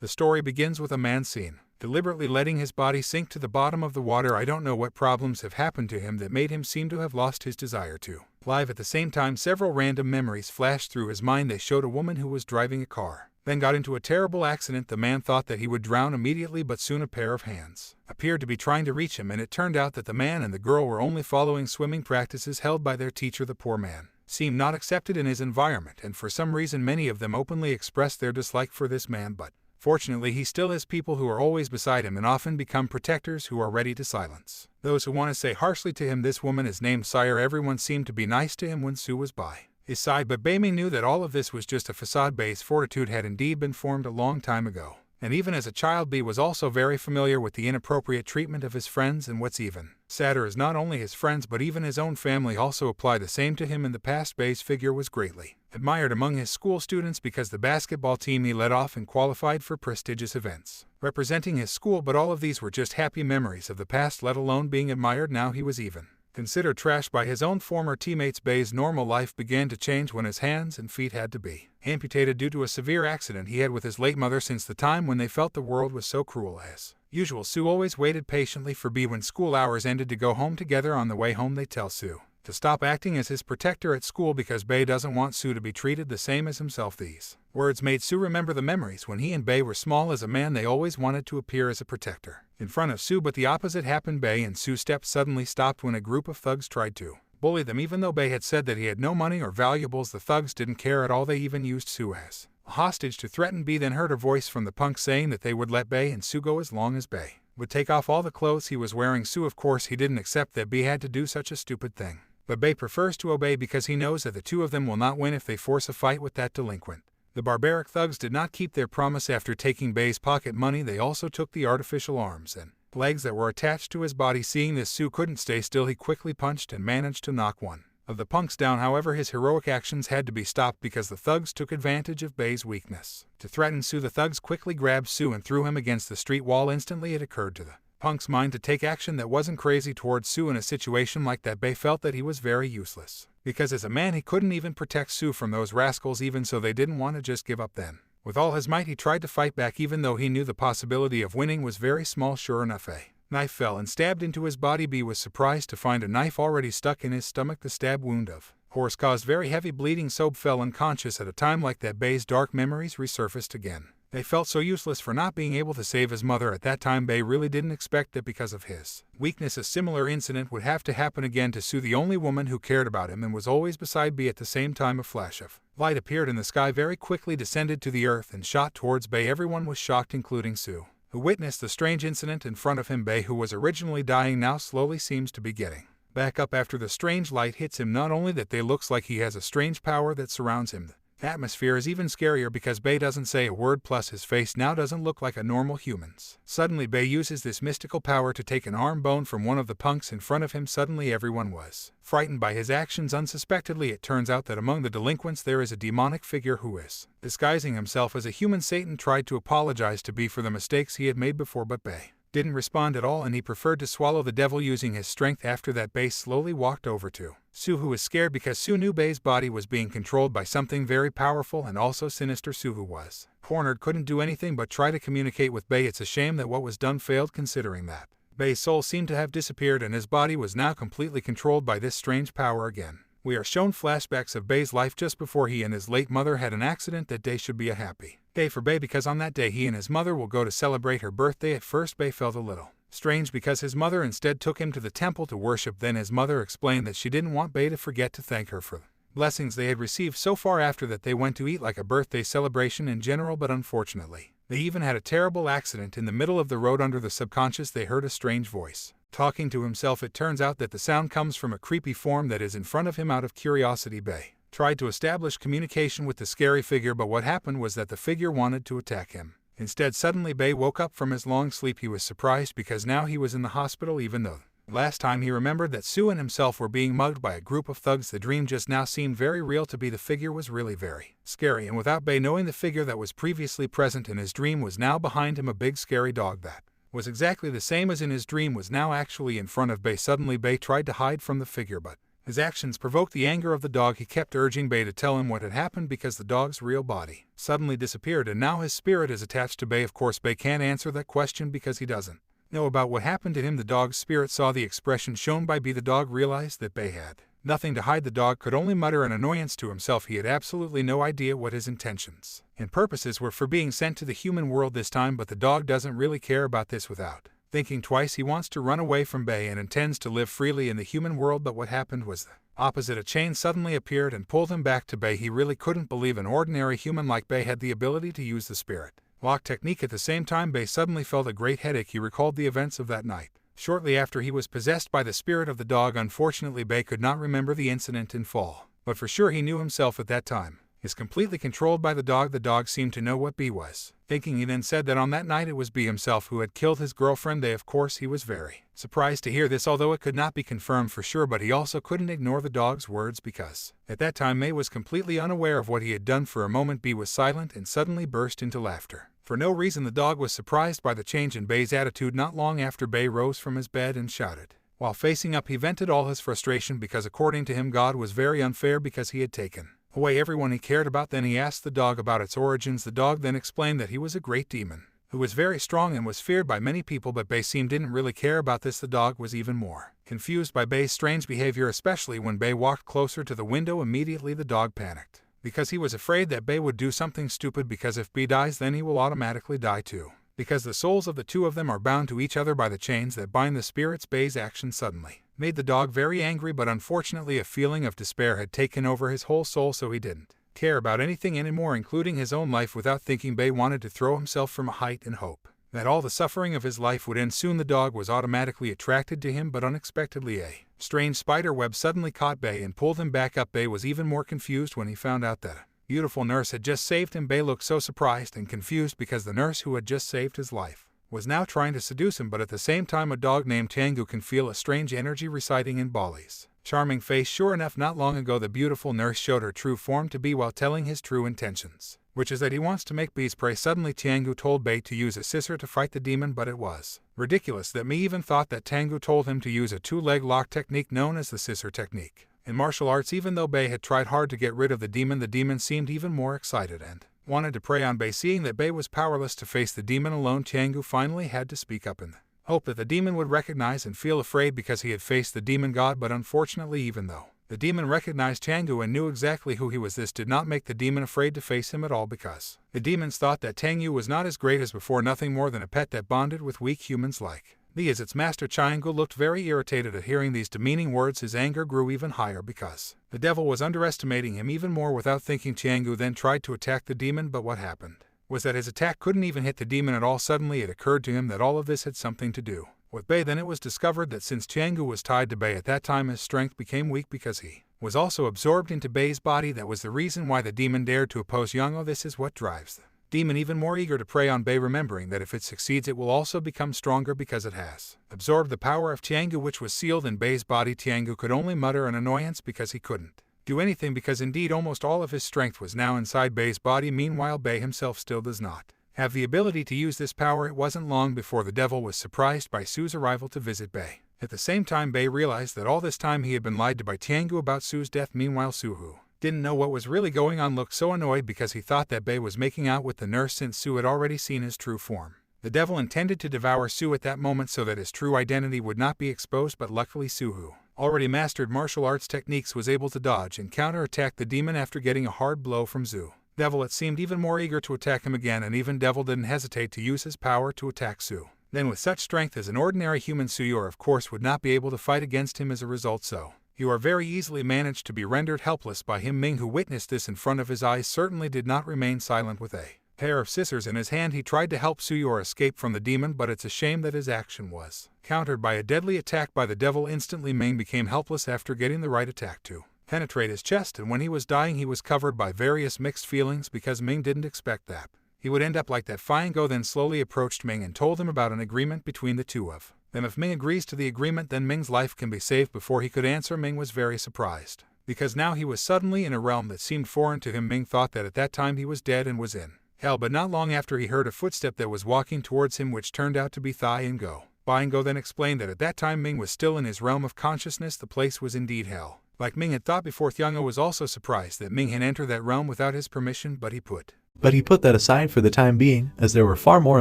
The story begins with a man seen deliberately letting his body sink to the bottom of the water. I don't know what problems have happened to him that made him seem to have lost his desire to live. At the same time, several random memories flashed through his mind. They showed a woman who was driving a car, then got into a terrible accident. The man thought that he would drown immediately, but soon a pair of hands appeared to be trying to reach him, and it turned out that the man and the girl were only following swimming practices held by their teacher. The poor man seemed not accepted in his environment, and for some reason many of them openly expressed their dislike for this man, but fortunately, he still has people who are always beside him and often become protectors who are ready to silence those who want to say harshly to him. This woman is named Sire. Everyone seemed to be nice to him when Sue was by his side, but Bae knew that all of this was just a facade. Bae's fortitude had indeed been formed a long time ago, and even as a child, Bae was also very familiar with the inappropriate treatment of his friends, and what's even sadder is not only his friends but even his own family also apply the same to him. In the past, Bae's figure was greatly admired among his school students because the basketball team he led often qualified for prestigious events representing his school, but all of these were just happy memories of the past, let alone being admired now. He was even considered trash by his own former teammates. Bae's normal life began to change when his hands and feet had to be amputated due to a severe accident he had with his late mother. Since the time when they felt the world was so cruel, as usual, Sue always waited patiently for Bae when school hours ended to go home together. On the way home, they tell Sue to stop acting as his protector at school because Bae doesn't want Sue to be treated the same as himself. These words made Sue remember the memories when he and Bae were small. As a man, they always wanted to appear as a protector in front of Sue, but the opposite happened. Bae and Sue's steps suddenly stopped when a group of thugs tried to bully them. Even though Bae had said that he had no money or valuables, the thugs didn't care at all. They even used Sue as a hostage to threaten Bae. Then heard a voice from the punks saying that they would let Bae and Sue go as long as Bae would take off all the clothes he was wearing. Sue, of course, he didn't accept that Bae had to do such a stupid thing, but Bae prefers to obey because he knows that the two of them will not win if they force a fight with that delinquent. The barbaric thugs did not keep their promise. After taking Bae's pocket money, they also took the artificial arms and legs that were attached to his body. Seeing this, Sue couldn't stay still. He quickly punched and managed to knock one of the punks down. However, his heroic actions had to be stopped because the thugs took advantage of Bae's weakness to threaten Sue. The thugs quickly grabbed Sue and threw him against the street wall. Instantly, it occurred to the punk's mind to take action that wasn't crazy towards Sue. In a situation like that, Bae felt that he was very useless because as a man he couldn't even protect Sue from those rascals. Even so, they didn't want to just give up then. With all his might, he tried to fight back even though he knew the possibility of winning was very small. Sure enough, a knife fell and stabbed into his body. Bae was surprised to find a knife already stuck in his stomach. The stab wound of course caused very heavy bleeding, so fell unconscious. At a time like that, Bae's dark memories resurfaced again. They felt so useless for not being able to save his mother at that time. Bae really didn't expect that because of his weakness a similar incident would have to happen again to Sue, the only woman who cared about him and was always beside Bae. At the same time, a flash of light appeared in the sky, very quickly descended to the earth and shot towards Bae. Everyone was shocked, including Sue, who witnessed the strange incident in front of him. Bae, who was originally dying, now slowly seems to be getting back up after the strange light hits him. Not only that, Bae looks like he has a strange power that surrounds him. The atmosphere is even scarier because Bae doesn't say a word, plus his face now doesn't look like a normal human's. Suddenly, Bae uses this mystical power to take an arm bone from one of the punks in front of him. Suddenly, everyone was frightened by his actions. Unsuspectedly, it turns out that among the delinquents there is a demonic figure who is disguising himself as a human. Satan tried to apologize to Bae for the mistakes he had made before, but Bae didn't respond at all, and he preferred to swallow the devil using his strength. After that, Bae slowly walked over to Sue, who was scared because Sue knew Bae's body was being controlled by something very powerful and also sinister. Sue, who was cornered, couldn't do anything but try to communicate with Bae. It's a shame that what was done failed, considering that Bae's soul seemed to have disappeared and his body was now completely controlled by this strange power again. We are shown flashbacks of Bae's life just before he and his late mother had an accident. That day should be a happy day for Bae because on that day he and his mother will go to celebrate her birthday. At first, Bae felt a little strange because his mother instead took him to the temple to worship. Then his mother explained that she didn't want Bae to forget to thank her for the blessings they had received so far. After that, they went to eat like a birthday celebration in general, but unfortunately, they even had a terrible accident. In the middle of the road, under the subconscious, they heard a strange voice talking to himself. It turns out that the sound comes from a creepy form that is in front of him. Out of curiosity, Bae tried to establish communication with the scary figure, but what happened was that the figure wanted to attack him. Instead, suddenly Bae woke up from his long sleep. He was surprised because now he was in the hospital, even though last time he remembered that Sue and himself were being mugged by a group of thugs. The dream just now seemed very real to Bae. The figure was really very scary, and without Bae knowing, the figure that was previously present in his dream was now behind him. A big scary dog that was exactly the same as in his dream was now actually in front of Bae. Suddenly, Bae tried to hide from the figure, but His actions provoked the anger of the dog. He kept urging Bei to tell him what had happened because the dog's real body suddenly disappeared and now his spirit is attached to Bei. Of course, Bei can't answer that question because he doesn't know about what happened to him. The dog's spirit saw the expression shown by Bei. The dog realized that Bei had nothing to hide. The dog could only mutter an annoyance to himself. He had absolutely no idea what his intentions and purposes were for being sent to the human world this time, but the dog doesn't really care about this. Without thinking twice, he wants to run away from Bei and intends to live freely in the human world. But what happened was the opposite. A chain suddenly appeared and pulled him back to Bei. He really couldn't believe an ordinary human like Bei had the ability to use the spirit lock technique. At the same time, Bei suddenly felt a great headache. He recalled the events of that night shortly after he was possessed by the spirit of the dog. Unfortunately, Bei could not remember the incident in full, but for sure he knew himself at that time is completely controlled by the dog. The dog seemed to know what Bei was thinking. He then said that on that night it was Bei himself who had killed his girlfriend. Of course, he was very surprised to hear this, although it could not be confirmed for sure, but he also couldn't ignore the dog's words because at that time Bei was completely unaware of what he had done. For a moment Bei was silent and suddenly burst into laughter. For no reason, the dog was surprised by the change in Bei's attitude. Not long after, Bei rose from his bed and shouted. While facing up, he vented all his frustration because according to him God was very unfair because he had taken away everyone he cared about. Then he asked the dog about its origins. The dog then explained that he was a great demon who was very strong and was feared by many people, but Bei didn't really care about this. The dog was even more confused by Bei's strange behavior, especially when Bei walked closer to the window. Immediately the dog panicked because he was afraid that Bei would do something stupid, because if Bei dies then he will automatically die too, because the souls of the two of them are bound to each other by the chains that bind the spirits. Bei's action suddenly made the dog very angry, but unfortunately a feeling of despair had taken over his whole soul, so he didn't care about anything anymore, including his own life. Without thinking, Bei wanted to throw himself from a height in hope that all the suffering of his life would end soon. The dog was automatically attracted to him, but unexpectedly a strange spider web suddenly caught Bei and pulled him back up. Bei was even more confused when he found out that a beautiful nurse had just saved him. Bei looked so surprised and confused because the nurse who had just saved his life was now trying to seduce him, but at the same time a dog named Tiangu can feel a strange energy residing in Bali's charming face. Sure enough, not long ago the beautiful nurse showed her true form to Bei while telling his true intentions, which is that he wants to make Bei's prey. Suddenly Tiangu told Bei to use a scissor to fight the demon, but it was ridiculous that Bei even thought that Tiangu told him to use a two-leg lock technique known as the scissor technique in martial arts. Even though Bei had tried hard to get rid of the demon seemed even more excited and wanted to prey on Bei. Seeing that Bei was powerless to face the demon alone, Tiangu finally had to speak up in the hope that the demon would recognize and feel afraid because he had faced the demon god. But unfortunately, even though the demon recognized Tiangu and knew exactly who he was, this did not make the demon afraid to face him at all, because the demons thought that Tiangu was not as great as before, nothing more than a pet that bonded with weak humans like Li as its master. Tiangu looked very irritated at hearing these demeaning words. His anger grew even higher because the devil was underestimating him even more. Without thinking, Tiangu then tried to attack the demon, but what happened was that his attack couldn't even hit the demon at all. Suddenly it occurred to him that all of this had something to do with Bei. Then it was discovered that since Tiangu was tied to Bei at that time, his strength became weak because he was also absorbed into Bei's body. That was the reason why the demon dared to oppose Yang. This is what drives the demon even more eager to prey on Bei, remembering that if it succeeds it will also become stronger because it has absorbed the power of Tiangu, which was sealed in Bei's body. Tiangu could only mutter an annoyance because he couldn't do anything, because indeed almost all of his strength was now inside Bei's body. Meanwhile, Bei himself still does not have the ability to use this power. It wasn't long before the devil was surprised by Su's arrival to visit Bei. At the same time, Bei realized that all this time he had been lied to by Tiangu about Su's death. Meanwhile, Su, who didn't know what was really going on, looked so annoyed because he thought that Bei was making out with the nurse since Su had already seen his true form. The devil intended to devour Su at that moment so that his true identity would not be exposed, but luckily Su, who already mastered martial arts techniques, was able to dodge and counterattack the demon after getting a hard blow from Zu. Devil, it seemed, even more eager to attack him again, and even Devil didn't hesitate to use his power to attack Su. Then with such strength as an ordinary human, Suyur of course would not be able to fight against him as a result, so Yor very easily managed to be rendered helpless by him. Ming, who witnessed this in front of his eyes, certainly did not remain silent. With a pair of scissors in his hand, he tried to help Suyur escape from the demon, but it's a shame that his action was countered by a deadly attack by the devil. Instantly Ming became helpless after getting the right attack to penetrate his chest, and when he was dying he was covered by various mixed feelings because Ming didn't expect that he would end up like that. Go then slowly approached Ming and told him about an agreement between the two of them. If Ming agrees to the agreement, then Ming's life can be saved. Before he could answer, Ming was very surprised, because now he was suddenly in a realm that seemed foreign to him. Ming thought that at that time he was dead and was in hell, but not long after he heard a footstep that was walking towards him, which turned out to be Thai and Go. Go then explained that at that time Ming was still in his realm of consciousness. The place was indeed hell. Like Ming had thought before, Thianga was also surprised that Ming had entered that realm without his permission, but he put that aside for the time being, as there were far more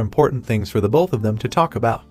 important things for the both of them to talk about.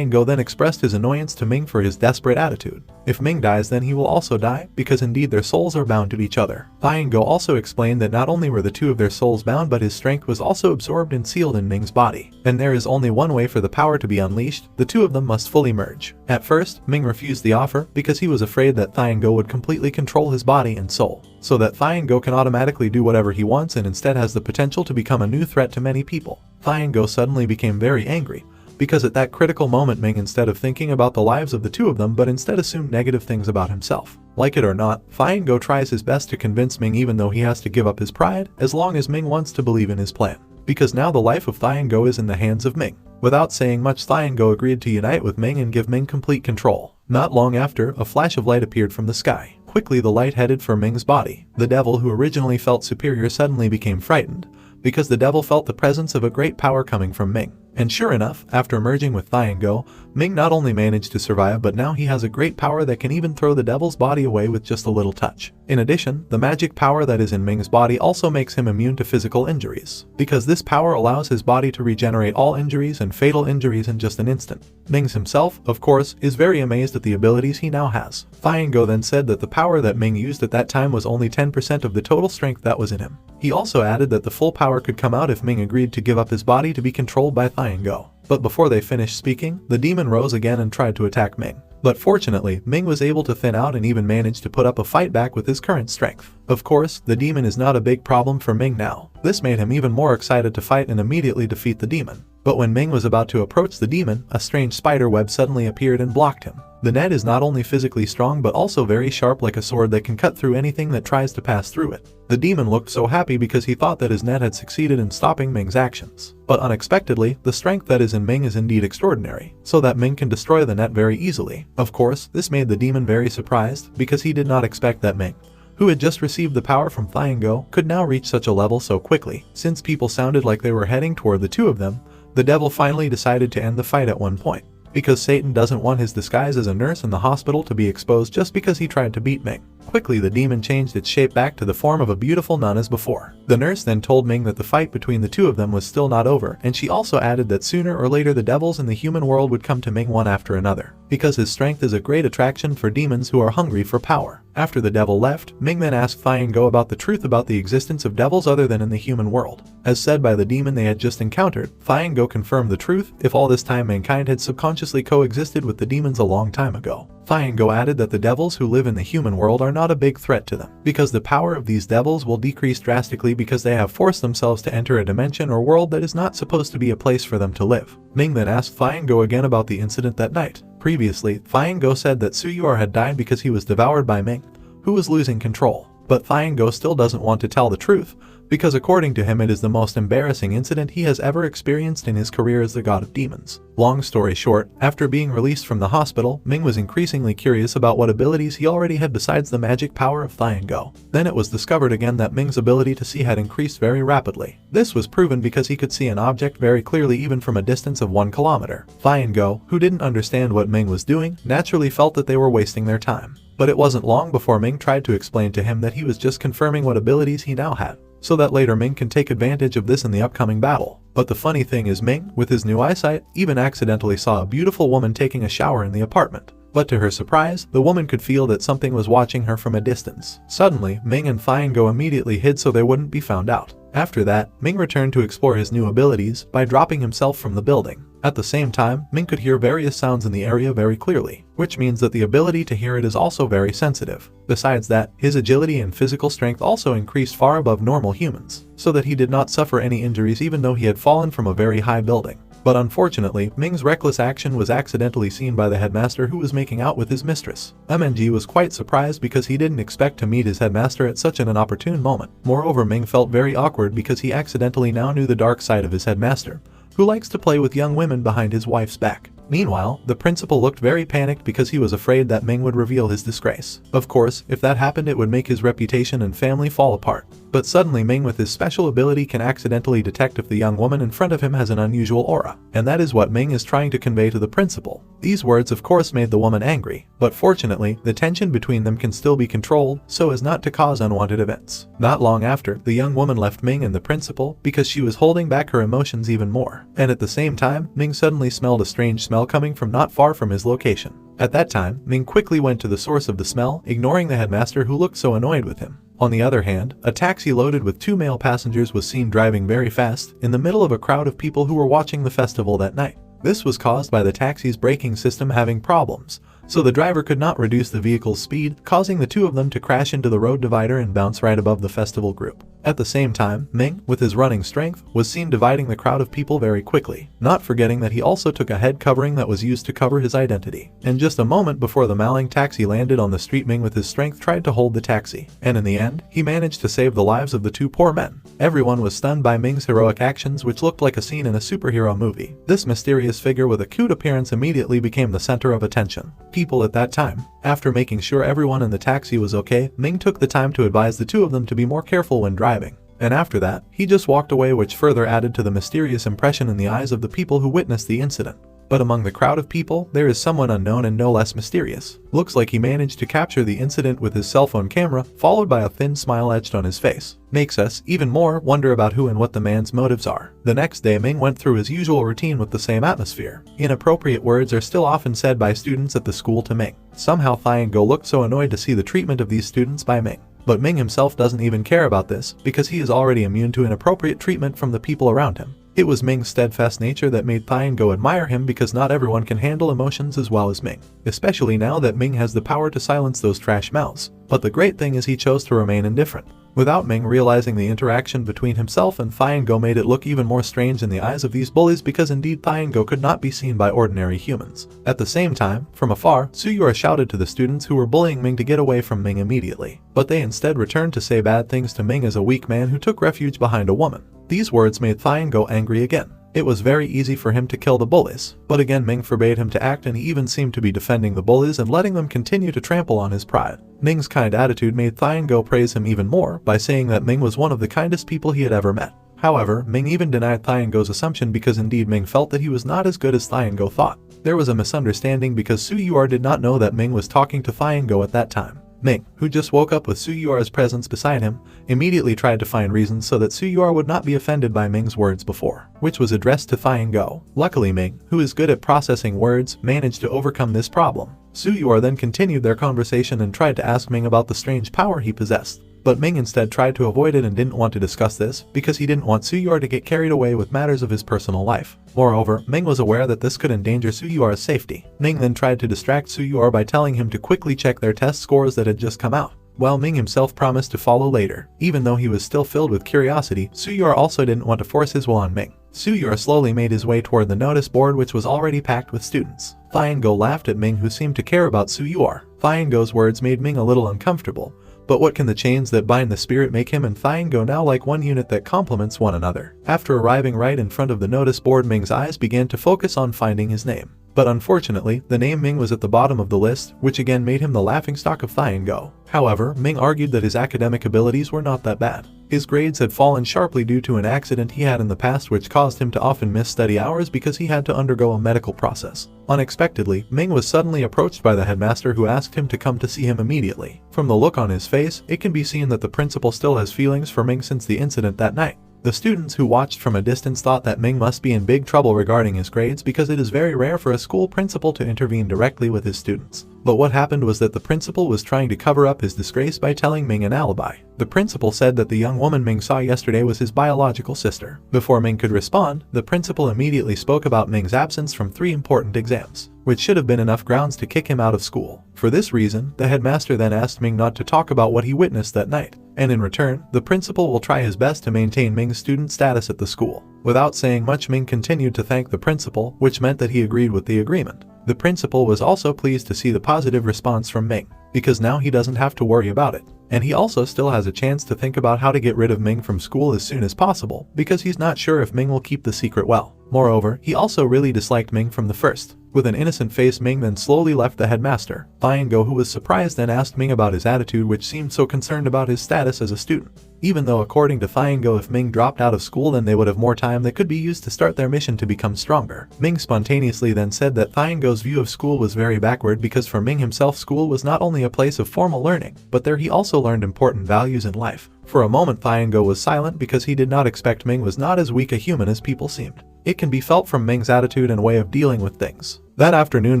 Go then expressed his annoyance to Ming for his desperate attitude. If Ming dies, then he will also die, because indeed their souls are bound to each other. Go also explained that not only were the two of their souls bound, but his strength was also absorbed and sealed in Ming's body. And there is only one way for the power to be unleashed: the two of them must fully merge. At first, Ming refused the offer because he was afraid that Go would completely control his body and soul, so that Go can automatically do whatever he wants and instead has the potential to become a new threat to many people. Go suddenly became very angry, because at that critical moment Ming, instead of thinking about the lives of the two of them, but instead assumed negative things about himself. Like it or not, Go tries his best to convince Ming, even though he has to give up his pride, as long as Ming wants to believe in his plan. Because now the life of Go is in the hands of Ming. Without saying much, Go agreed to unite with Ming and give Ming complete control. Not long after, a flash of light appeared from the sky. Quickly the light headed for Ming's body. The devil, who originally felt superior, suddenly became frightened, because the devil felt the presence of a great power coming from Ming. And sure enough, after merging with Go, Ming not only managed to survive, but now he has a great power that can even throw the devil's body away with just a little touch. In addition, the magic power that is in Ming's body also makes him immune to physical injuries, because this power allows his body to regenerate all injuries and fatal injuries in just an instant. Ming himself, of course, is very amazed at the abilities he now has. Go then said that the power that Ming used at that time was only 10% of the total strength that was in him. He also added that the full power could come out if Ming agreed to give up his body to be controlled by Go. But before they finished speaking, the demon rose again and tried to attack Ming. But fortunately, Ming was able to thin out and even managed to put up a fight back with his current strength. Of course, the demon is not a big problem for Ming now. This made him even more excited to fight and immediately defeat the demon. But when Ming was about to approach the demon, a strange spider web suddenly appeared and blocked him. The net is not only physically strong but also very sharp, like a sword that can cut through anything that tries to pass through it. The demon looked so happy because he thought that his net had succeeded in stopping Ming's actions. But unexpectedly, the strength that is in Ming is indeed extraordinary, so that Ming can destroy the net very easily. Of course, this made the demon very surprised, because he did not expect that Ming, who had just received the power from Go, could now reach such a level so quickly. Since people sounded like they were heading toward the two of them, the devil finally decided to end the fight at one point, because Satan doesn't want his disguise as a nurse in the hospital to be exposed just because he tried to beat Ming. Quickly the demon changed its shape back to the form of a beautiful nun as before. The nurse then told Ming that the fight between the two of them was still not over, and she also added that sooner or later the devils in the human world would come to Ming one after another, because his strength is a great attraction for demons who are hungry for power. After the devil left, Ming then asked Go about the truth about the existence of devils other than in the human world. As said by the demon they had just encountered, Go confirmed the truth: if all this time mankind had subconsciously coexisted with the demons a long time ago. Go added that the devils who live in the human world are not a big threat to them, because the power of these devils will decrease drastically because they have forced themselves to enter a dimension or world that is not supposed to be a place for them to live. Ming then asked Go again about the incident that night. Previously, Go said that Suyuar had died because he was devoured by Ming, who was losing control. But Go still doesn't want to tell the truth, because according to him it is the most embarrassing incident he has ever experienced in his career as the god of demons. Long story short, after being released from the hospital, Ming was increasingly curious about what abilities he already had besides the magic power of Go. Then it was discovered again that Ming's ability to see had increased very rapidly. This was proven because he could see an object very clearly even from a distance of 1 kilometer. Go, who didn't understand what Ming was doing, naturally felt that they were wasting their time. But it wasn't long before Ming tried to explain to him that he was just confirming what abilities he now had, so that later Ming can take advantage of this in the upcoming battle. But the funny thing is, Ming, with his new eyesight, even accidentally saw a beautiful woman taking a shower in the apartment. But to her surprise, the woman could feel that something was watching her from a distance. Suddenly, Ming and Go immediately hid so they wouldn't be found out. After that, Ming returned to explore his new abilities by dropping himself from the building. At the same time, Ming could hear various sounds in the area very clearly, which means that the ability to hear it is also very sensitive. Besides that, his agility and physical strength also increased far above normal humans, so that he did not suffer any injuries even though he had fallen from a very high building. But unfortunately, Ming's reckless action was accidentally seen by the headmaster, who was making out with his mistress. MNG was quite surprised because he didn't expect to meet his headmaster at such an inopportune moment. Moreover, Ming felt very awkward because he accidentally now knew the dark side of his headmaster, who likes to play with young women behind his wife's back. Meanwhile, the principal looked very panicked because he was afraid that Ming would reveal his disgrace. Of course, if that happened it would make his reputation and family fall apart. But suddenly Ming with his special ability can accidentally detect if the young woman in front of him has an unusual aura. And that is what Ming is trying to convey to the principal. These words of course made the woman angry, but fortunately, the tension between them can still be controlled so as not to cause unwanted events. Not long after, the young woman left Ming and the principal because she was holding back her emotions even more. And at the same time, Ming suddenly smelled a strange smell coming from not far from his location. At that time, Ming quickly went to the source of the smell, ignoring the headmaster who looked so annoyed with him. On the other hand, a taxi loaded with 2 male passengers was seen driving very fast in the middle of a crowd of people who were watching the festival that night. This was caused by the taxi's braking system having problems, so the driver could not reduce the vehicle's speed, causing the two of them to crash into the road divider and bounce right above the festival group. At the same time, Ming, with his running strength, was seen dividing the crowd of people very quickly, not forgetting that he also took a head covering that was used to cover his identity. And just a moment before the Maling taxi landed on the street, Ming with his strength tried to hold the taxi, and in the end, he managed to save the lives of the 2 poor men. Everyone was stunned by Ming's heroic actions, which looked like a scene in a superhero movie. This mysterious figure with a cute appearance immediately became the center of attention. People at that time. After making sure everyone in the taxi was okay, Ming took the time to advise the 2 of them to be more careful when driving. And after that, he just walked away, which further added to the mysterious impression in the eyes of the people who witnessed the incident. But among the crowd of people, there is someone unknown and no less mysterious. Looks like he managed to capture the incident with his cell phone camera, followed by a thin smile etched on his face. Makes us even more wonder about who and what the man's motives are. The next day, Ming went through his usual routine with the same atmosphere. Inappropriate words are still often said by students at the school to Ming. Somehow Thai Go looked so annoyed to see the treatment of these students by Ming. But Ming himself doesn't even care about this, because he is already immune to inappropriate treatment from the people around him. It was Ming's steadfast nature that made Thai Go admire him, because not everyone can handle emotions as well as Ming, especially now that Ming has the power to silence those trash mouths. But the great thing is he chose to remain indifferent. Without Ming realizing, the interaction between himself and Thai Go made it look even more strange in the eyes of these bullies, because indeed Thai Go could not be seen by ordinary humans. At the same time, from afar, Suyura shouted to the students who were bullying Ming to get away from Ming immediately, but they instead returned to say bad things to Ming as a weak man who took refuge behind a woman. These words made Thai Go angry again. It was very easy for him to kill the bullies, but again Ming forbade him to act, and he even seemed to be defending the bullies and letting them continue to trample on his pride. Ming's kind attitude made Thai Go praise him even more by saying that Ming was one of the kindest people he had ever met. However, Ming even denied Thai Go's assumption, because indeed Ming felt that he was not as good as Thai Go thought. There was a misunderstanding because Suyura did not know that Ming was talking to Thai Go at that time. Ming, who just woke up with Suyura's presence beside him, immediately tried to find reasons so that Suyura would not be offended by Ming's words before, which was addressed to Thai Go. Luckily Ming, who is good at processing words, managed to overcome this problem. Suyura then continued their conversation and tried to ask Ming about the strange power he possessed. But Ming instead tried to avoid it and didn't want to discuss this, because he didn't want Suyura to get carried away with matters of his personal life. Moreover, Ming was aware that this could endanger Suyura's safety. Ming then tried to distract Suyura by telling him to quickly check their test scores that had just come out, while Ming himself promised to follow later. Even though he was still filled with curiosity, Suyura also didn't want to force his will on Ming. Suyura slowly made his way toward the notice board, which was already packed with students. Thai Go laughed at Ming, who seemed to care about Suyura. Thai Go's words made Ming a little uncomfortable. But what can the chains that bind the spirit make him and Thai Go now like one unit that complements one another? After arriving right in front of the notice board, Ming's eyes began to focus on finding his name. But unfortunately, the name Ming was at the bottom of the list, which again made him the laughingstock of Thai Go. However, Ming argued that his academic abilities were not that bad. His grades had fallen sharply due to an accident he had in the past, which caused him to often miss study hours because he had to undergo a medical process. Unexpectedly, Ming was suddenly approached by the headmaster, who asked him to come to see him immediately. From the look on his face, it can be seen that the principal still has feelings for Ming since the incident that night. The students who watched from a distance thought that Ming must be in big trouble regarding his grades, because it is very rare for a school principal to intervene directly with his students. But what happened was that the principal was trying to cover up his disgrace by telling Ming an alibi. The principal said that the young woman Ming saw yesterday was his biological sister. Before Ming could respond, the principal immediately spoke about Ming's absence from 3 important exams, which should have been enough grounds to kick him out of school. For this reason, the headmaster then asked Ming not to talk about what he witnessed that night, and in return, the principal will try his best to maintain Ming's student status at the school. Without saying much, Ming continued to thank the principal, which meant that he agreed with the agreement. The principal was also pleased to see the positive response from Ming, because now he doesn't have to worry about it. And he also still has a chance to think about how to get rid of Ming from school as soon as possible, because he's not sure if Ming will keep the secret well. Moreover, he also really disliked Ming from the first. With an innocent face, Ming then slowly left the headmaster. Go, who was surprised, then asked Ming about his attitude, which seemed so concerned about his status as a student. Even though according to Go, if Ming dropped out of school then they would have more time that could be used to start their mission to become stronger. Ming spontaneously then said that Go's view of school was very backward because for Ming himself school was not only a place of formal learning, but there he also learned important values in life. For a moment Go was silent because he did not expect Ming was not as weak a human as people seemed. It can be felt from Ming's attitude and way of dealing with things. That afternoon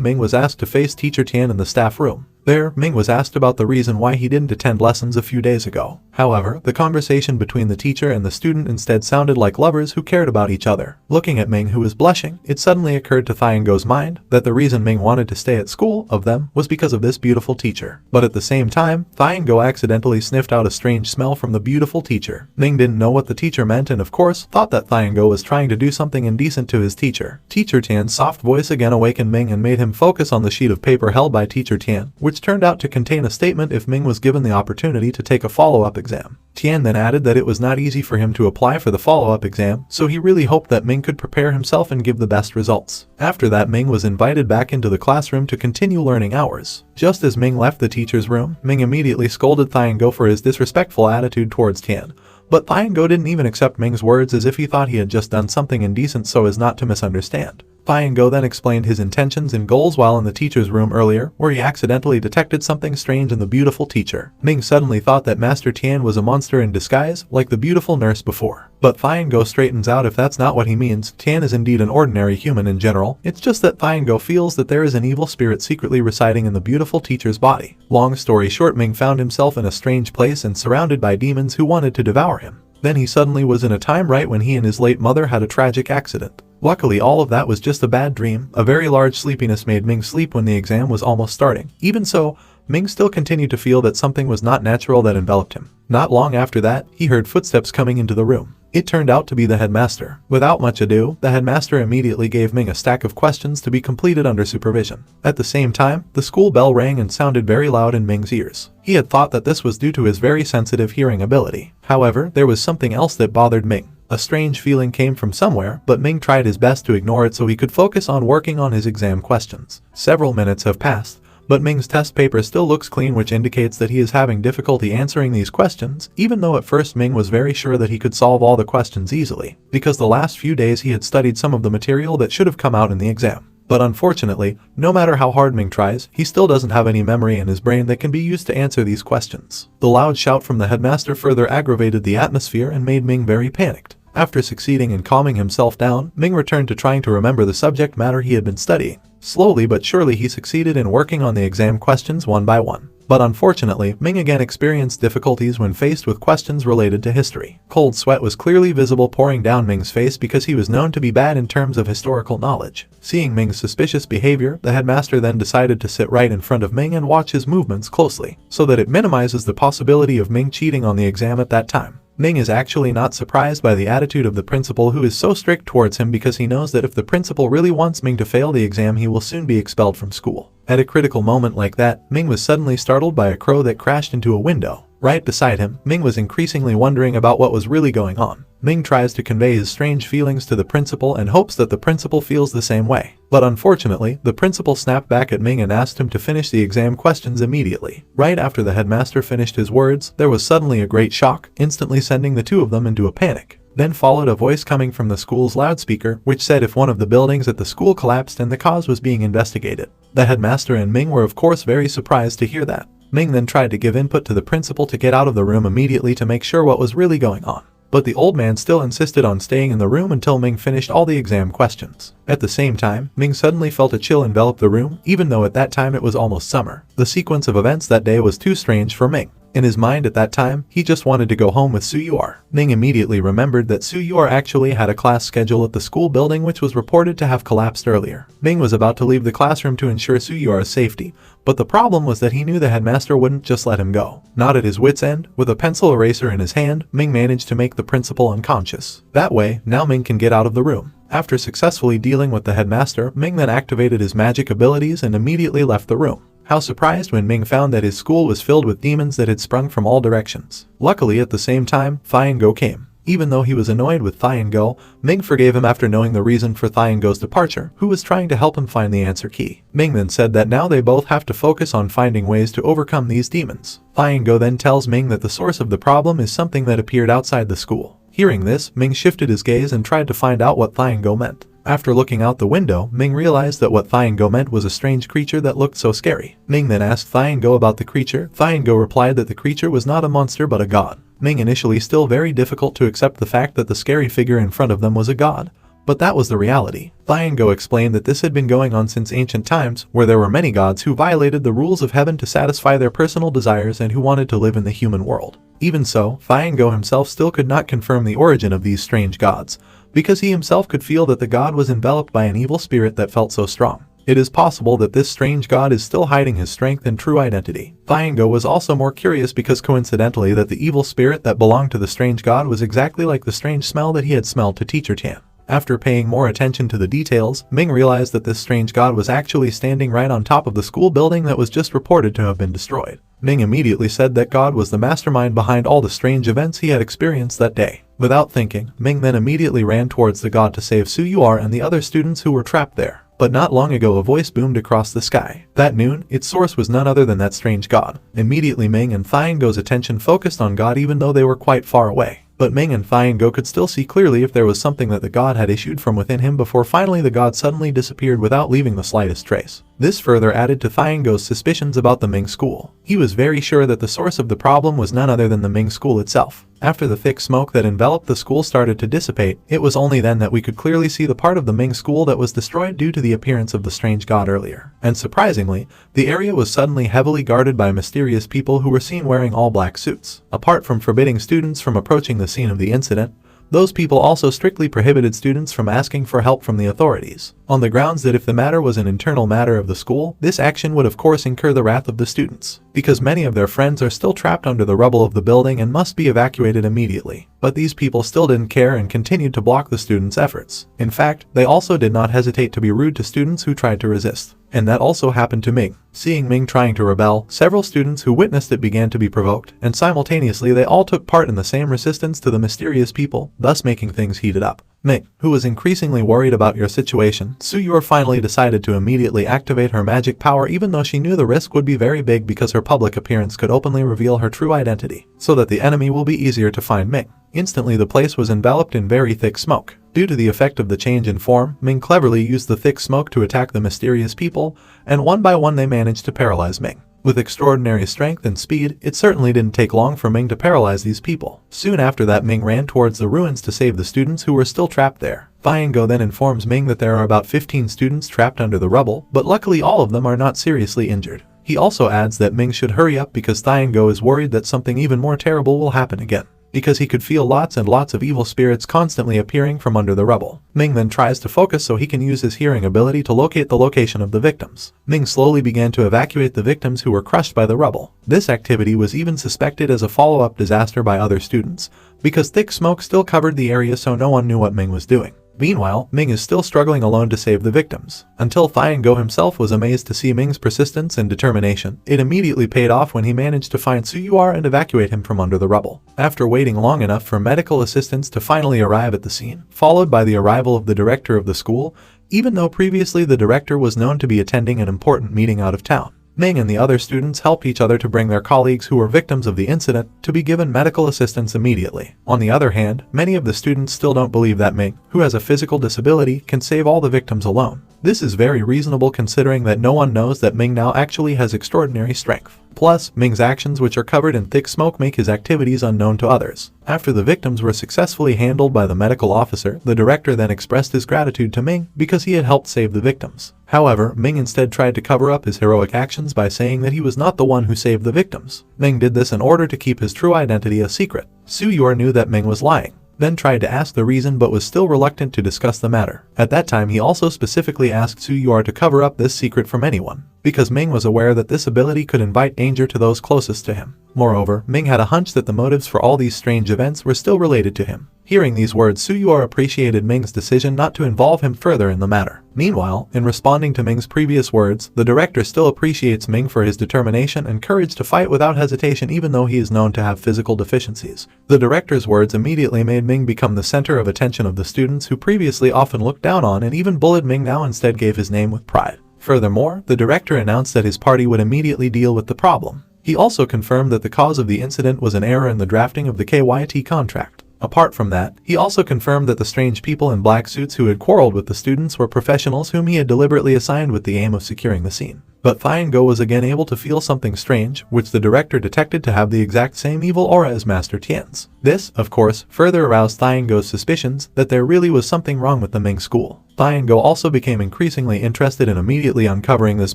Ming was asked to face Teacher Tian in the staff room. There, Ming was asked about the reason why he didn't attend lessons a few days ago. However, the conversation between the teacher and the student instead sounded like lovers who cared about each other. Looking at Ming, who was blushing, it suddenly occurred to Go's mind that the reason Ming wanted to stay at school of them was because of this beautiful teacher. But at the same time, Go accidentally sniffed out a strange smell from the beautiful teacher. Ming didn't know what the teacher meant and of course thought that Go was trying to do something indecent to his teacher. Teacher Tian's soft voice again awakened Ming and made him focus on the sheet of paper held by Teacher Tian, which turned out to contain a statement if Ming was given the opportunity to take a follow-up exam. Tian then added that it was not easy for him to apply for the follow-up exam, so he really hoped that Ming could prepare himself and give the best results. After that, Ming was invited back into the classroom to continue learning hours. Just as Ming left the teacher's room, Ming immediately scolded Go for his disrespectful attitude towards Tian. But Go didn't even accept Ming's words as if he thought he had just done something indecent so as not to misunderstand. Go then explained his intentions and goals while in the teacher's room earlier, where he accidentally detected something strange in the beautiful teacher. Ming suddenly thought that Master Tian was a monster in disguise, like the beautiful nurse before. But Go straightens out if that's not what he means. Tian is indeed an ordinary human in general, it's just that Go feels that there is an evil spirit secretly residing in the beautiful teacher's body. Long story short, Ming found himself in a strange place and surrounded by demons who wanted to devour him. Then he suddenly was in a time right when he and his late mother had a tragic accident. Luckily, all of that was just a bad dream. A very large sleepiness made Ming sleep when the exam was almost starting. Even so, Ming still continued to feel that something was not natural that enveloped him. Not long after that, he heard footsteps coming into the room. It turned out to be the headmaster. Without much ado, the headmaster immediately gave Ming a stack of questions to be completed under supervision. At the same time, the school bell rang and sounded very loud in Ming's ears. He had thought that this was due to his very sensitive hearing ability. However, there was something else that bothered Ming. A strange feeling came from somewhere, but Ming tried his best to ignore it so he could focus on working on his exam questions. Several minutes have passed, but Ming's test paper still looks clean, which indicates that he is having difficulty answering these questions, even though at first Ming was very sure that he could solve all the questions easily, because the last few days he had studied some of the material that should have come out in the exam. But unfortunately, no matter how hard Ming tries, he still doesn't have any memory in his brain that can be used to answer these questions. The loud shout from the headmaster further aggravated the atmosphere and made Ming very panicked. After succeeding in calming himself down, Ming returned to trying to remember the subject matter he had been studying. Slowly but surely he succeeded in working on the exam questions one by one. But unfortunately, Ming again experienced difficulties when faced with questions related to history. Cold sweat was clearly visible pouring down Ming's face because he was known to be bad in terms of historical knowledge. Seeing Ming's suspicious behavior, the headmaster then decided to sit right in front of Ming and watch his movements closely, so that it minimizes the possibility of Ming cheating on the exam at that time. Ming is actually not surprised by the attitude of the principal, who is so strict towards him because he knows that if the principal really wants Ming to fail the exam, he will soon be expelled from school. At a critical moment like that, Ming was suddenly startled by a crow that crashed into a window. Right beside him, Ming was increasingly wondering about what was really going on. Ming tries to convey his strange feelings to the principal and hopes that the principal feels the same way. But unfortunately, the principal snapped back at Ming and asked him to finish the exam questions immediately. Right after the headmaster finished his words, there was suddenly a great shock, instantly sending the two of them into a panic. Then followed a voice coming from the school's loudspeaker, which said if one of the buildings at the school collapsed and the cause was being investigated. The headmaster and Ming were of course very surprised to hear that. Ming then tried to give input to the principal to get out of the room immediately to make sure what was really going on. But the old man still insisted on staying in the room until Ming finished all the exam questions. At the same time, Ming suddenly felt a chill envelop the room, even though at that time it was almost summer. The sequence of events that day was too strange for Ming. In his mind at that time, he just wanted to go home with Suyuar. Ming immediately remembered that Suyuar actually had a class schedule at the school building which was reported to have collapsed earlier. Ming was about to leave the classroom to ensure Suyuar's safety, but the problem was that he knew the headmaster wouldn't just let him go. Not at his wit's end, with a pencil eraser in his hand, Ming managed to make the principal unconscious. That way, now Ming can get out of the room. After successfully dealing with the headmaster, Ming then activated his magic abilities and immediately left the room. How surprised when Ming found that his school was filled with demons that had sprung from all directions. Luckily at the same time, Go came. Even though he was annoyed with Go, Ming forgave him after knowing the reason for Go's departure, who was trying to help him find the answer key. Ming then said that now they both have to focus on finding ways to overcome these demons. Go then tells Ming that the source of the problem is something that appeared outside the school. Hearing this, Ming shifted his gaze and tried to find out what Go meant. After looking out the window, Ming realized that what Go meant was a strange creature that looked so scary. Ming then asked Go about the creature. Go replied that the creature was not a monster but a god. Ming initially still very difficult to accept the fact that the scary figure in front of them was a god. But that was the reality. Go explained that this had been going on since ancient times, where there were many gods who violated the rules of heaven to satisfy their personal desires and who wanted to live in the human world. Even so, Go himself still could not confirm the origin of these strange gods, because he himself could feel that the god was enveloped by an evil spirit that felt so strong. It is possible that this strange god is still hiding his strength and true identity. Go was also more curious because coincidentally that the evil spirit that belonged to the strange god was exactly like the strange smell that he had smelled to Teacher Tan. After paying more attention to the details, Ming realized that this strange god was actually standing right on top of the school building that was just reported to have been destroyed. Ming immediately said that God was the mastermind behind all the strange events he had experienced that day. Without thinking, Ming then immediately ran towards the god to save Su Yuar and the other students who were trapped there. But not long ago a voice boomed across the sky. That noon, its source was none other than that strange god. Immediately Ming and Go's attention focused on God even though they were quite far away. But Ming and Go could still see clearly if there was something that the god had issued from within him before finally the god suddenly disappeared without leaving the slightest trace. This further added to Go's suspicions about the Ming school. He was very sure that the source of the problem was none other than the Ming school itself. After the thick smoke that enveloped the school started to dissipate, it was only then that we could clearly see the part of the Ming school that was destroyed due to the appearance of the strange god earlier. And surprisingly, the area was suddenly heavily guarded by mysterious people who were seen wearing all black suits. Apart from forbidding students from approaching the scene of the incident, those people also strictly prohibited students from asking for help from the authorities, on the grounds that if the matter was an internal matter of the school, this action would of course incur the wrath of the students, because many of their friends are still trapped under the rubble of the building and must be evacuated immediately. But these people still didn't care and continued to block the students' efforts. In fact, they also did not hesitate to be rude to students who tried to resist. And that also happened to Ming. Seeing Ming trying to rebel, several students who witnessed it began to be provoked, and simultaneously they all took part in the same resistance to the mysterious people, thus making things heated up. Ming, who was increasingly worried about your situation, Su Yuar finally decided to immediately activate her magic power even though she knew the risk would be very big because her public appearance could openly reveal her true identity, so that the enemy will be easier to find Ming. Instantly the place was enveloped in very thick smoke. Due to the effect of the change in form, Ming cleverly used the thick smoke to attack the mysterious people, and one by one they managed to paralyze Ming. With extraordinary strength and speed, it certainly didn't take long for Ming to paralyze these people. Soon after that Ming ran towards the ruins to save the students who were still trapped there. Go then informs Ming that there are about 15 students trapped under the rubble, but luckily all of them are not seriously injured. He also adds that Ming should hurry up because Go is worried that something even more terrible will happen again, because he could feel lots and lots of evil spirits constantly appearing from under the rubble. Ming then tries to focus so he can use his hearing ability to locate the location of the victims. Ming slowly began to evacuate the victims who were crushed by the rubble. This activity was even suspected as a follow-up disaster by other students, because thick smoke still covered the area so no one knew what Ming was doing. Meanwhile, Ming is still struggling alone to save the victims, until Go himself was amazed to see Ming's persistence and determination. It immediately paid off when he managed to find Su Yuar and evacuate him from under the rubble. After waiting long enough for medical assistance to finally arrive at the scene, followed by the arrival of the director of the school, even though previously the director was known to be attending an important meeting out of town, Ming and the other students helped each other to bring their colleagues who were victims of the incident to be given medical assistance immediately. On the other hand, many of the students still don't believe that Ming, who has a physical disability, can save all the victims alone. This is very reasonable considering that no one knows that Ming now actually has extraordinary strength. Plus, Ming's actions, which are covered in thick smoke, make his activities unknown to others. After the victims were successfully handled by the medical officer, the director then expressed his gratitude to Ming because he had helped save the victims. However, Ming instead tried to cover up his heroic actions by saying that he was not the one who saved the victims. Ming did this in order to keep his true identity a secret. Su Yuar knew that Ming was lying, then tried to ask the reason but was still reluctant to discuss the matter. At that time he also specifically asked Su Yuar to cover up this secret from anyone. because Ming was aware that this ability could invite danger to those closest to him. Moreover, Ming had a hunch that the motives for all these strange events were still related to him. Hearing these words, Su Yu'er appreciated Ming's decision not to involve him further in the matter. Meanwhile, in responding to Ming's previous words, the director still appreciates Ming for his determination and courage to fight without hesitation even though he is known to have physical deficiencies. The director's words immediately made Ming become the center of attention of the students who previously often looked down on and even bullied Ming now instead gave his name with pride. Furthermore, the director announced that his party would immediately deal with the problem. He also confirmed that the cause of the incident was an error in the drafting of the KYT contract. Apart from that, he also confirmed that the strange people in black suits who had quarreled with the students were professionals whom he had deliberately assigned with the aim of securing the scene. But Go was again able to feel something strange, which the director detected to have the exact same evil aura as Master Tian's. This, of course, further aroused Go's suspicions that there really was something wrong with the Ming school. Go also became increasingly interested in immediately uncovering this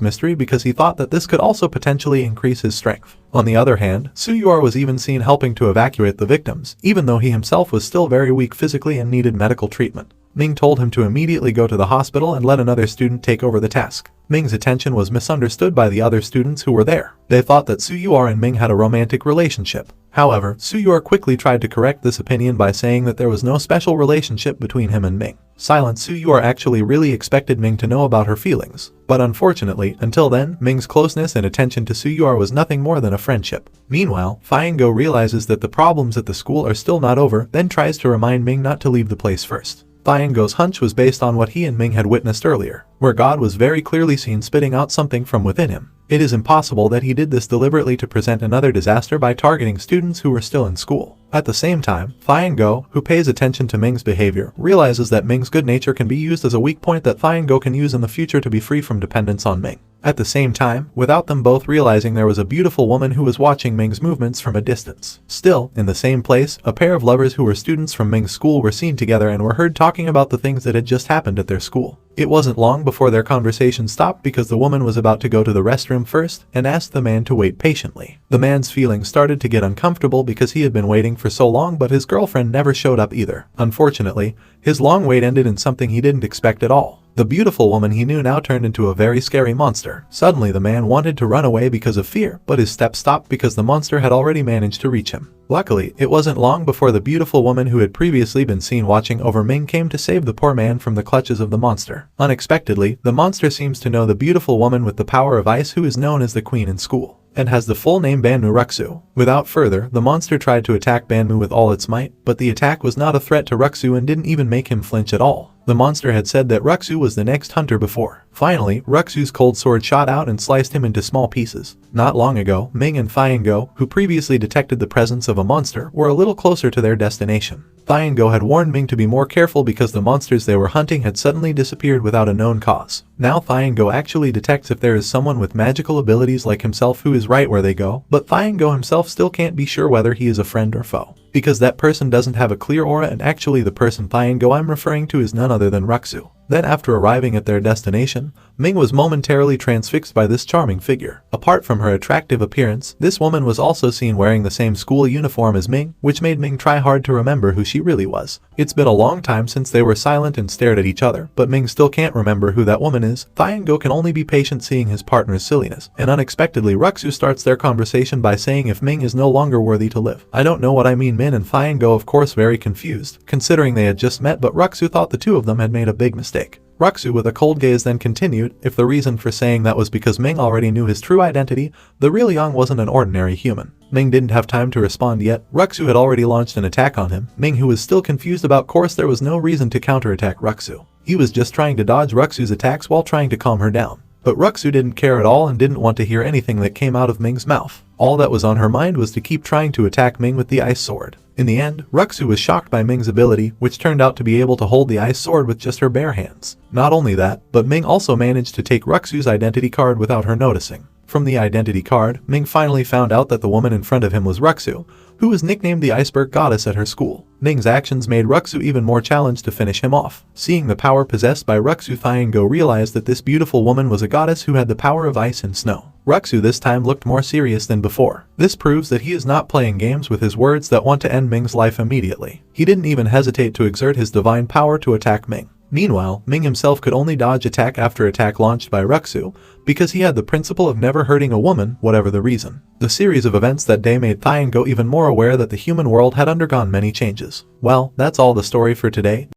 mystery because he thought that this could also potentially increase his strength. On the other hand, Su Yu'er was even seen helping to evacuate the victims, even though he himself was still very weak physically and needed medical treatment. Ming told him to immediately go to the hospital and let another student take over the task. Ming's attention was misunderstood by the other students who were there. They thought that Su Yu'er and Ming had a romantic relationship. However, Su Yu'er quickly tried to correct this opinion by saying that there was no special relationship between him and Ming. Silent Su Yu'er actually really expected Ming to know about her feelings. But unfortunately, until then, Ming's closeness and attention to Su Yu'er was nothing more than a friendship. Meanwhile, Go realizes that the problems at the school are still not over, then tries to remind Ming not to leave the place first. Go's hunch was based on what he and Ming had witnessed earlier, where God was very clearly seen spitting out something from within him. It is impossible that he did this deliberately to present another disaster by targeting students who were still in school. At the same time, Go, who pays attention to Ming's behavior, realizes that Ming's good nature can be used as a weak point that Go can use in the future to be free from dependence on Ming. At the same time, without them both realizing, there was a beautiful woman who was watching Ming's movements from a distance. Still, in the same place, a pair of lovers who were students from Ming's school were seen together and were heard talking about the things that had just happened at their school. It wasn't long before their conversation stopped because the woman was about to go to the restroom first and asked the man to wait patiently. The man's feelings started to get uncomfortable because he had been waiting for so long, but his girlfriend never showed up either. Unfortunately, his long wait ended in something he didn't expect at all. The beautiful woman he knew now turned into a very scary monster. Suddenly the man wanted to run away because of fear, but his steps stopped because the monster had already managed to reach him. Luckily, it wasn't long before the beautiful woman who had previously been seen watching over Ming came to save the poor man from the clutches of the monster. Unexpectedly, the monster seems to know the beautiful woman with the power of ice who is known as the queen in school and has the full name Banmu Ruxu. Without further, the monster tried to attack Banmu with all its might, but the attack was not a threat to Ruxu and didn't even make him flinch at all. The monster had said that Ruxu was the next hunter before. Finally, Ruxu's cold sword shot out and sliced him into small pieces. Not long ago, Ming and Go, who previously detected the presence of a monster, were a little closer to their destination. Go had warned Ming to be more careful because the monsters they were hunting had suddenly disappeared without a known cause. Now Go actually detects if there is someone with magical abilities like himself who is right where they go, but Go himself still can't be sure whether he is a friend or foe, because that person doesn't have a clear aura, and actually the person Go I'm referring to is none other than Ruxu. Then after arriving at their destination, Ming was momentarily transfixed by this charming figure. Apart from her attractive appearance, this woman was also seen wearing the same school uniform as Ming, which made Ming try hard to remember who she really was. It's been a long time since they were silent and stared at each other, but Ming still can't remember who that woman is. Go can only be patient seeing his partner's silliness, and unexpectedly Ruxu starts their conversation by saying if Ming is no longer worthy to live. I don't know what I mean. Min and Go of course very confused, considering they had just met, but Ruxu thought the two of them had made a big mistake. Ruxu with a cold gaze then continued, if the reason for saying that was because Ming already knew his true identity, the real Yang wasn't an ordinary human. Ming didn't have time to respond yet. Ruxu had already launched an attack on him. Ming, who was still confused about course, there was no reason to counterattack Ruxu. He was just trying to dodge Ruxu's attacks while trying to calm her down. But Ruxu didn't care at all and didn't want to hear anything that came out of Ming's mouth. All that was on her mind was to keep trying to attack Ming with the ice sword. In the end, Ruxu was shocked by Ming's ability, which turned out to be able to hold the ice sword with just her bare hands. Not only that, but Ming also managed to take Ruxu's identity card without her noticing. From the identity card, Ming finally found out that the woman in front of him was Ruxu, who was nicknamed the Iceberg Goddess at her school. Ming's actions made Ruxu even more challenged to finish him off. Seeing the power possessed by Ruxu, Go realized that this beautiful woman was a goddess who had the power of ice and snow. Ruxu this time looked more serious than before. This proves that he is not playing games with his words that want to end Ming's life immediately. He didn't even hesitate to exert his divine power to attack Ming. Meanwhile, Ming himself could only dodge attack after attack launched by Ruxu, because he had the principle of never hurting a woman, whatever the reason. The series of events that day made Thyan go even more aware that the human world had undergone many changes. Well, that's all the story for today.